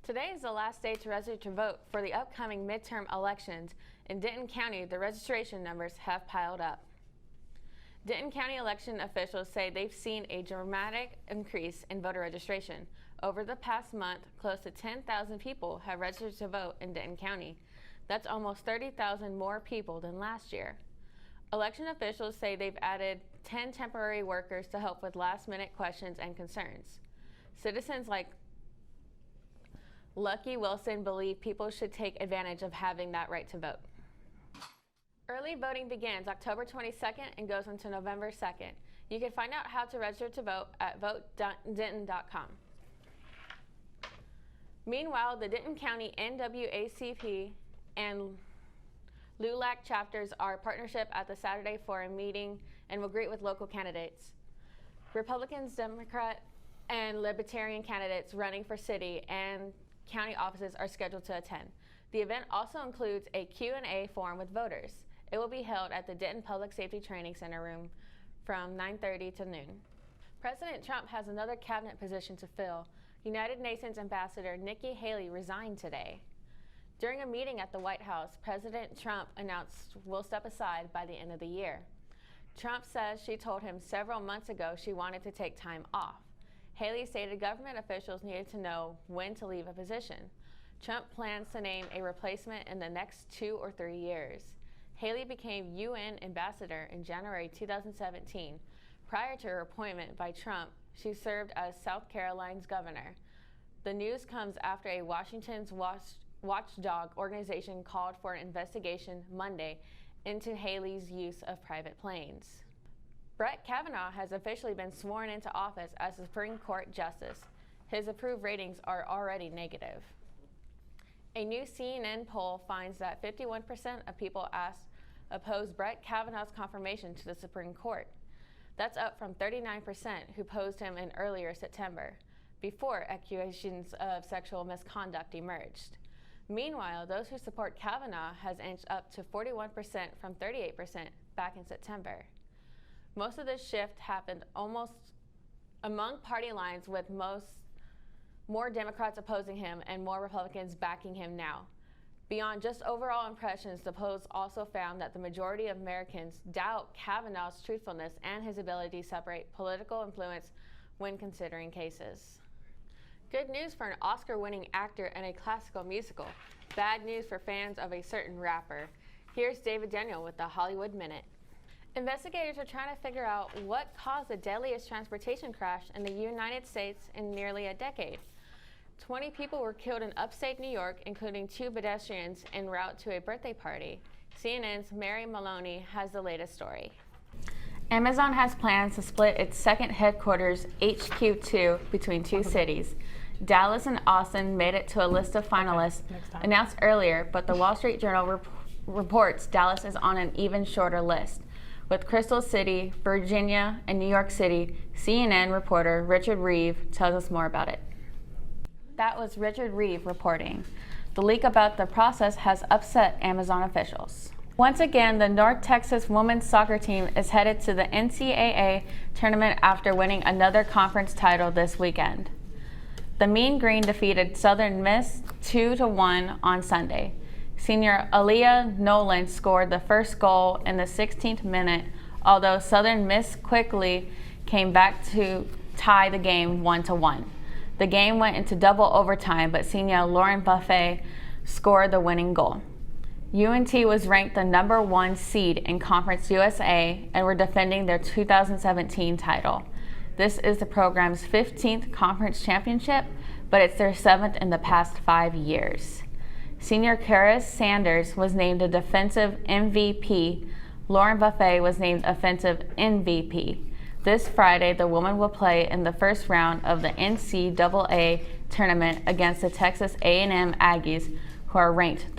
Today is the last day to register to vote for the upcoming midterm elections. In Denton County, the registration numbers have piled up. Denton County election officials say they've seen a dramatic increase in voter registration. Over the past month, close to 10,000 people have registered to vote in Denton County. That's almost 30,000 more people than last year. Election officials say they've added 10 temporary workers to help with last-minute questions and concerns. Citizens like Lucky Wilson believe people should take advantage of having that right to vote. Early voting begins October 22nd and goes into November 2nd. You can find out how to register to vote at votedenton.com. Meanwhile, the Denton County NAACP and LULAC chapters are partnership at the Saturday Forum meeting and will greet with local candidates. Republicans, Democrat, and Libertarian candidates running for city and county offices are scheduled to attend. The event also includes a Q&A forum with voters. It will be held at the Denton Public Safety Training Center room from 9:30 to noon. President Trump has another cabinet position to fill. United Nations Ambassador Nikki Haley resigned today. During a meeting at the White House, President Trump announced will step aside by the end of the year. Trump says she told him several months ago she wanted to take time off. Haley stated government officials needed to know when to leave a position. Trump plans to name a replacement in the next 2 or 3 years. Haley became UN ambassador in January 2017. Prior to her appointment by Trump, she served as South Carolina's governor. The news comes after a Washington's watchdog organization called for an investigation Monday into Haley's use of private planes. Brett Kavanaugh has officially been sworn into office as a Supreme Court justice. His approved ratings are already negative. A new CNN poll finds that 51% of people asked oppose Brett Kavanaugh's confirmation to the Supreme Court. That's up from 39% who opposed him in earlier September, before accusations of sexual misconduct emerged. Meanwhile, those who support Kavanaugh has inched up to 41% from 38% back in September. Most of this shift happened almost among party lines, with more Democrats opposing him and more Republicans backing him now. Beyond just overall impressions, the polls also found that the majority of Americans doubt Kavanaugh's truthfulness and his ability to separate political influence when considering cases. Good news for an Oscar-winning actor in a classical musical. Bad news for fans of a certain rapper. Here's David Daniel with the Hollywood Minute. Investigators are trying to figure out what caused the deadliest transportation crash in the United States in nearly a decade. 20 people were killed in upstate New York, including 2 pedestrians en route to a birthday party. CNN's Mary Maloney has the latest story. Amazon has plans to split its second headquarters, HQ2, between 2 cities. Dallas and Austin made it to a list of finalists announced earlier, but the Wall Street Journal reports Dallas is on an even shorter list. With Crystal City, Virginia, and New York City, CNN reporter Richard Reeve tells us more about it. That was Richard Reeve reporting. The leak about the process has upset Amazon officials. Once again, the North Texas women's soccer team is headed to the NCAA tournament after winning another conference title this weekend. The Mean Green defeated Southern Miss 2-1 on Sunday. Senior Aaliyah Nolan scored the first goal in the 16th minute, although Southern Miss quickly came back to tie the game 1-1. The game went into double overtime, but senior Lauren Buffet scored the winning goal. UNT was ranked the number 1 seed in Conference USA and were defending their 2017 title. This is the program's 15th conference championship, but it's their 7th in the past 5 years. Senior Karis Sanders was named a defensive MVP. Lauren Buffet was named offensive MVP. This Friday, the woman will play in the first round of the NCAA tournament against the Texas A&M Aggies, who are ranked 13th.